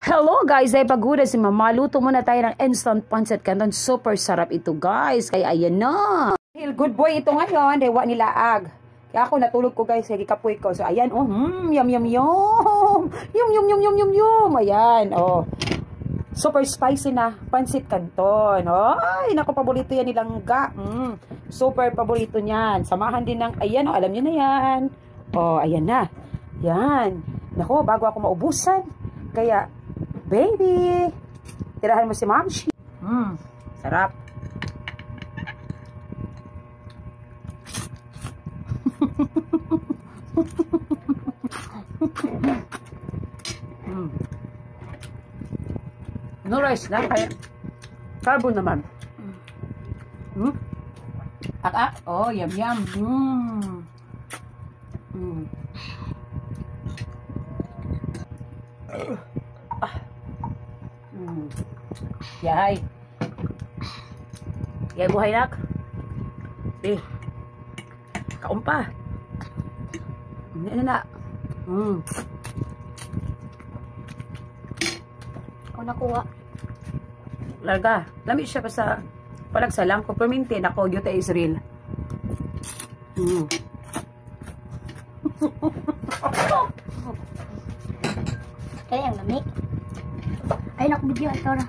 Hello guys, ay paguda si Mama. Luto muna tayo ng instant pancit canton. Super sarap ito guys. Kaya ayan na. Good boy ito ngayon. Dewa nila ag. Kaya ako natulog ko guys. Kaya kapoy ko. So ayan oh. Yum yum yum. Yum yum yum yum yum yum. Ayan oh. Super spicy na pancit canton. Oh, ay naku, paborito yan nilang ga. Super paborito niyan. Samahan din ng ayan oh. Alam niyo na yan. Oh, ayan na. Yan. Naku, bago ako maubusan. Kaya baby, tirahan mo si Mamshi. Sarap. No rice na, kaya carbo naman. Oh, yum yum. Yay. Yay buhay nak. Kaon pa. Hindi na. Ako nakuha. Larga. Lamig siya pa sa palagsalang ko. Permintin ako. Yuta Israel. Kaya ang lamig. Ay naku, video. Ito na.